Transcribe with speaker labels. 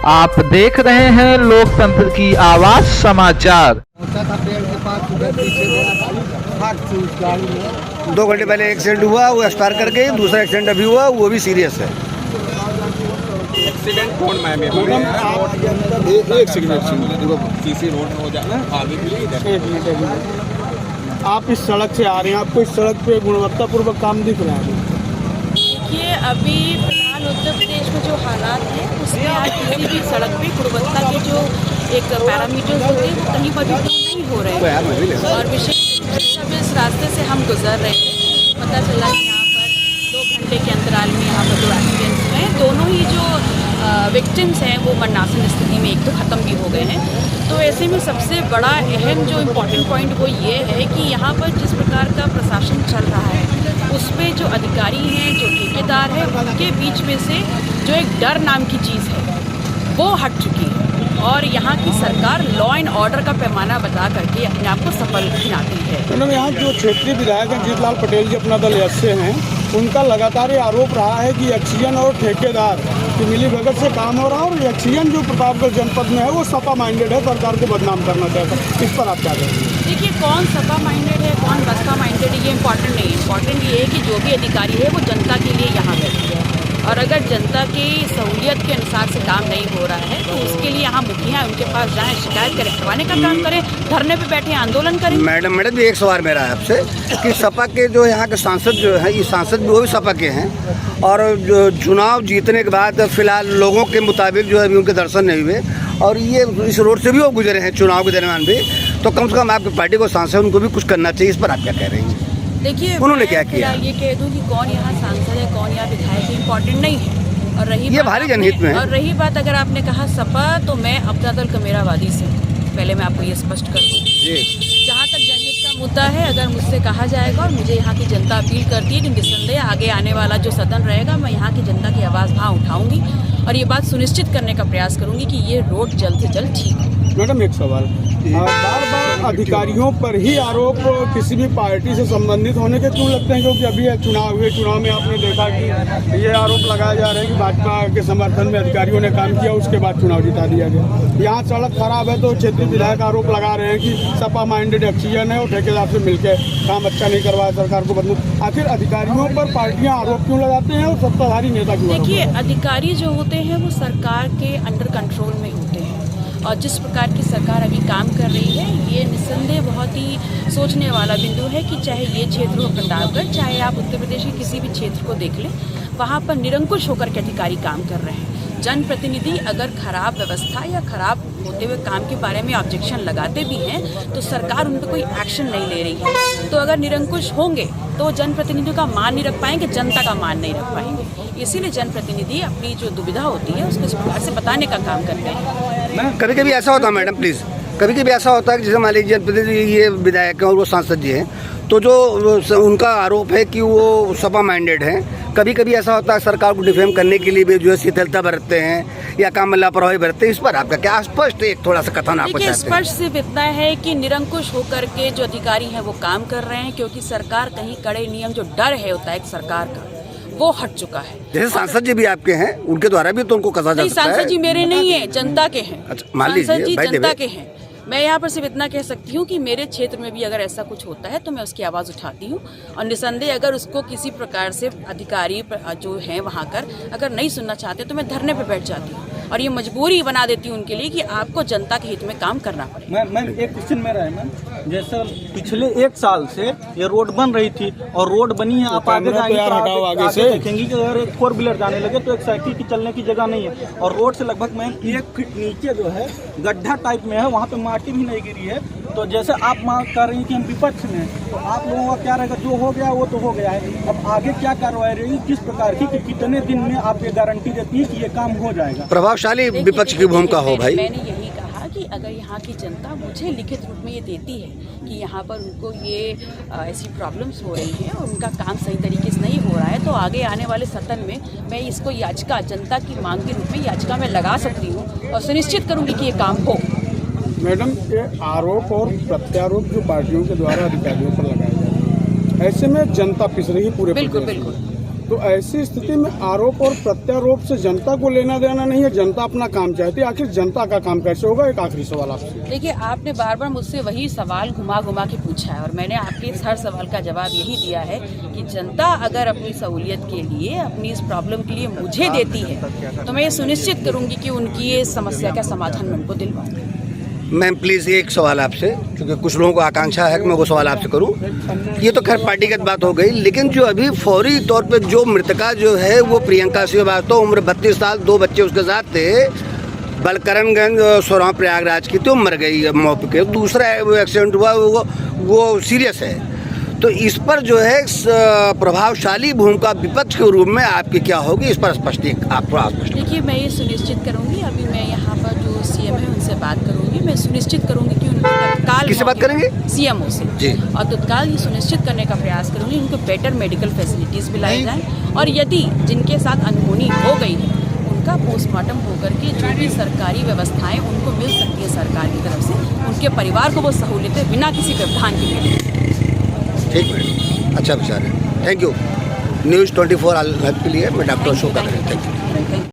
Speaker 1: आप देख रहे हैं लोकतंत्र की आवाज समाचार।
Speaker 2: 2 घंटे पहले एक्सीडेंट हुआ, वो एक्सपायर कर गई। दूसरा एक्सीडेंट अभी हुआ, वो भी सीरियस है।
Speaker 3: एक्सीडेंट कौन मैम एक सेकंड सीसी रोड में हो जाना आगे के लिए।
Speaker 4: आप इस सड़क से आ रहे हैं, आपको इस सड़क पे गुणवत्तापूर्वक काम दिख रहा है?
Speaker 5: देखिए, अभी फिलहाल उत्तर प्रदेश में जो हालात हैं उसमें आज किसी भी सड़क पे गुणवत्ता के जो एक पैरामीटर्स होते हैं वो कहीं पर भी नहीं हो रहे हैं। और विशेष रूप से जब इस रास्ते से हम गुजर रहे थे, पता चला कि यहाँ पर 2 घंटे के अंतराल में यहाँ पर 2 एक्सीडेंट्स हुए हैं। दोनों ही जो विक्टिम्स हैं वो मरनासन स्थिति में, एक तो ख़त्म भी हो गए हैं। तो ऐसे में सबसे बड़ा अहम जो इम्पोर्टेंट पॉइंट वो ये है कि यहाँ पर जिस प्रकार का प्रशासन चल रहा है उसमें जो अधिकारी हैं, जो ठेकेदार है, उनके बीच में से जो एक डर नाम की चीज़ है वो हट चुकी है और यहाँ की सरकार लॉ एंड ऑर्डर का पैमाना बता करके अपने आप को सफल गिनाती है।
Speaker 4: मैडम, यहाँ जो क्षेत्रीय विधायक हैं जीतलाल पटेल जी अपना दल ऐसे हैं, उनका लगातार ये आरोप रहा है कि एक्सीजन और ठेकेदार की मिलीभगत से काम हो रहा है और एक्सीजन जो प्रतापगढ़ जनपद में है वो सपा माइंडेड है, सरकार को बदनाम करना चाहता है। इस पर आप क्या कहेंगे?
Speaker 5: देखिए, कौन सपा माइंडेड है, कौन बसपा माइंडेड है, ये इम्पॉर्टेंट नहीं है। इम्पॉर्टेंट ये है कि जो भी अधिकारी है वो जनता के लिए यहाँ बैठे है और अगर जनता की सहूलियत के अनुसार से काम नहीं हो रहा है तो उसके लिए यहाँ मुखिया उनके पास जाएं, शिकायत करें, करवाने का काम करें, धरने पे बैठे आंदोलन करें।
Speaker 2: मैडम एक सवाल मेरा है आपसे कि सपा के जो यहाँ के सांसद जो है, ये सांसद भी वो भी सपा के हैं और जो चुनाव जीतने के बाद फिलहाल लोगों के मुताबिक जो है अभी उनके दर्शन नहीं हुए और ये इस रोड से भी वो गुजरे हैं चुनाव के दरमियान भी, तो कम से कम आपकी पार्टी को सांसद उनको भी कुछ करना चाहिए। इस पर आप क्या कह रही हैं?
Speaker 5: देखिए,
Speaker 2: उन्होंने क्या किया?
Speaker 5: ये कह दूं कि कौन यहाँ सांसद है, कौन यहाँ विधायक है, इम्पोर्टेंट नहीं है। और रही
Speaker 2: ये भारी जनहित में है।
Speaker 5: और रही बात अगर आपने कहा सपा, तो मैं अपना दल कमेरावादी से हूँ, पहले मैं आपको ये स्पष्ट कर दूँ। जहाँ तक जनहित का मुद्दा है, अगर मुझसे कहा जाएगा और मुझे यहाँ की जनता अपील करती है कि निसंदेह आगे आने वाला जो सदन रहेगा, मैं यहाँ की जनता की आवाज़ वहाँ उठाऊंगी और ये बात सुनिश्चित करने का प्रयास करूंगी कि ये रोड जल्द से जल्द ठीक हो।
Speaker 4: मैडम, एक सवाल, बार बार अधिकारियों पर ही आरोप किसी भी पार्टी से संबंधित होने के क्यों लगते हैं? क्योंकि अभी चुनाव हुए, चुनाव में आपने देखा कि ये आरोप लगाया जा रहा है कि भाजपा के समर्थन में अधिकारियों ने काम किया, उसके बाद चुनाव जिता दिया गया। यहाँ सड़क खराब है तो क्षेत्रीय विधायक आरोप लगा रहे हैं कि सपा माइंडेड एक्सीजन है और ठेकेदार से मिलकर काम अच्छा नहीं करवाया, सरकार को बदनाम। आखिर अधिकारियों पर पार्टियाँ आरोप क्यों लगाते हैं और सत्ताधारी नेता क्यों?
Speaker 5: देखिए, अधिकारी जो होते हैं वो सरकार के अंडर कंट्रोल में होते हैं और जिस प्रकार की सरकार अभी काम कर रही है, ये निस्संदेह बहुत ही सोचने वाला बिंदु है कि चाहे ये क्षेत्र हो प्रतापगढ़, चाहे आप उत्तर प्रदेश के किसी भी क्षेत्र को देख लें, वहाँ पर निरंकुश होकर के अधिकारी काम कर रहे हैं। जनप्रतिनिधि अगर खराब व्यवस्था या खराब होते हुए काम के बारे में ऑब्जेक्शन लगाते भी हैं तो सरकार उन पर कोई एक्शन नहीं ले रही है। तो अगर निरंकुश होंगे तो जनप्रतिनिधियों का मान नहीं रख पाएंगे, जनता का मान नहीं रख पाएंगे। इसीलिए जनप्रतिनिधि अपनी जो दुविधा होती है उसको इस प्रकार से बताने का काम करते हैं।
Speaker 2: कभी कभी ऐसा होता है मैडम, प्लीज़, कभी कभी ऐसा होता है कि जैसे मान लीजिए जनप्रतिनिधि ये विधायक हैं और वो सांसद जी हैं, तो जो उनका आरोप है कि वो सपा माइंडेड हैं, कभी कभी ऐसा होता है सरकार को डिफेम करने के लिए भी जो है शिथिलता बरतते हैं या काम में लापरवाही बरतते हैं। इस पर आपका क्या स्पष्ट एक थोड़ा सा कथन आपको चाहते हैं?
Speaker 5: स्पष्ट सिर्फ इतना है कि निरंकुश होकर के जो अधिकारी हैं वो काम कर रहे हैं, क्योंकि सरकार कहीं कड़े नियम जो डर है होता है एक सरकार का, वो हट चुका है।
Speaker 2: जैसे सांसद जी भी आपके हैं, उनके द्वारा भी तो उनको कसा जा सकता है।
Speaker 5: सांसद जी मेरे नहीं है, जनता के हैं। सांसद जी जनता के हैं। मैं यहाँ पर सिर्फ इतना कह सकती हूँ कि मेरे क्षेत्र में भी अगर ऐसा कुछ होता है तो मैं उसकी आवाज़ उठाती हूँ और निसंदेह अगर उसको किसी प्रकार से अधिकारी जो हैं वहाँ कर अगर नहीं सुनना चाहते तो मैं धरने पर बैठ जाती हूँ और ये मजबूरी बना देती हूँ उनके लिए कि आपको जनता के हित में काम करना पड़े।
Speaker 6: मैम एक क्वेश्चन मेरा है मैम, जैसे पिछले 1 साल से ये रोड बन रही थी और रोड बनी है, आप आगे जाएंगे तो आगे से देखेंगे कि अगर एक 4 व्हीलर जाने लगे तो एक साइकिल की चलने की जगह नहीं है और रोड से लगभग मैम 1 फीट नीचे जो है गड्ढा टाइप में है, वहाँ पे माटी भी नहीं गिरी है। तो जैसे आप मांग कर रही हैं कि हम विपक्ष में, तो आप लोगों का क्या रहेगा? जो हो गया वो तो हो गया है, अब आगे क्या कार्रवाई रहेगी, किस प्रकार की, कि कितने दिन में आप ये गारंटी देती है कि ये काम हो जाएगा?
Speaker 2: प्रभावशाली विपक्ष की भूमिका हो भाई।
Speaker 5: मैंने यही कहा कि अगर यहाँ की जनता मुझे लिखित रूप में ये देती है कि यहाँ पर उनको ये ऐसी प्रॉब्लम्स हो रही हैं और उनका काम सही तरीके से नहीं हो रहा है, तो आगे आने वाले सदन में मैं इसको याचिका, जनता की मांग के रूप में याचिका में लगा सकती हूँ और सुनिश्चित करूँगी कि ये काम हो।
Speaker 4: मैडम, ये आरोप और प्रत्यारोप जो पार्टियों के द्वारा अधिकारियों पर लगाए जा रहे हैं, ऐसे में जनता पिस रही है पूरे
Speaker 5: बिल्कुल
Speaker 4: प्रदेश में।
Speaker 5: बिल्कुल।
Speaker 4: तो ऐसी स्थिति में आरोप और प्रत्यारोप से जनता को लेना देना नहीं है, जनता अपना काम चाहती है। आखिर जनता का काम कैसे होगा? एक आखिरी सवाल आपसे।
Speaker 5: देखिए, आपने बार बार मुझसे वही सवाल घुमा घुमा के पूछा है और मैंने आपके हर सवाल का जवाब यही दिया है कि जनता अगर अपनी सहूलियत के लिए, अपनी इस प्रॉब्लम के लिए मुझे देती है तो मैं ये सुनिश्चित करूंगी कि उनकी ये समस्या का समाधान मैं उनको दिलवाऊंगी।
Speaker 2: मैम प्लीज़ एक सवाल आपसे, क्योंकि कुछ लोगों को आकांक्षा है कि मैं वो सवाल आपसे करूं। ये तो खैर पार्टीगत बात हो गई, लेकिन जो अभी फौरी तौर पे जो मृतका जो है वो प्रियंका श्रीवास्तव, उम्र 32 साल, 2 बच्चे उसके साथ थे, बलकरणगंज सोराव प्रयागराज की, तो मर गई मौके पे। दूसरा वो एक्सीडेंट हुआ वो सीरियस है। तो इस पर जो है प्रभावशाली भूमिका विपक्ष के रूप में आपकी क्या होगी, इस पर
Speaker 5: देखिए, मैं ये सुनिश्चित करूंगी, अभी मैं यहाँ पर जो सीएम है उनसे बात करूंगी, मैं सुनिश्चित करूंगी कि उनको तत्काल,
Speaker 2: किससे बात करेंगे?
Speaker 5: सीएमओ से
Speaker 2: जी।
Speaker 5: और तत्काल ये सुनिश्चित करने का प्रयास करूंगी उनको बेटर मेडिकल फैसिलिटीज भी लाई जाए और यदि जिनके साथ अनहोनी हो गई है उनका पोस्टमार्टम होकर के जो भी सरकारी व्यवस्थाएं उनको मिल सकती है सरकार की तरफ से, उनके परिवार को वो सहूलियतें बिना किसी व्यवधान के मिले।
Speaker 2: ठीक है, अच्छा विचार है। Thank you. न्यूज़ 24 के लिए मैं डॉक्टर अशोक कर रहा हूँ। Thank you.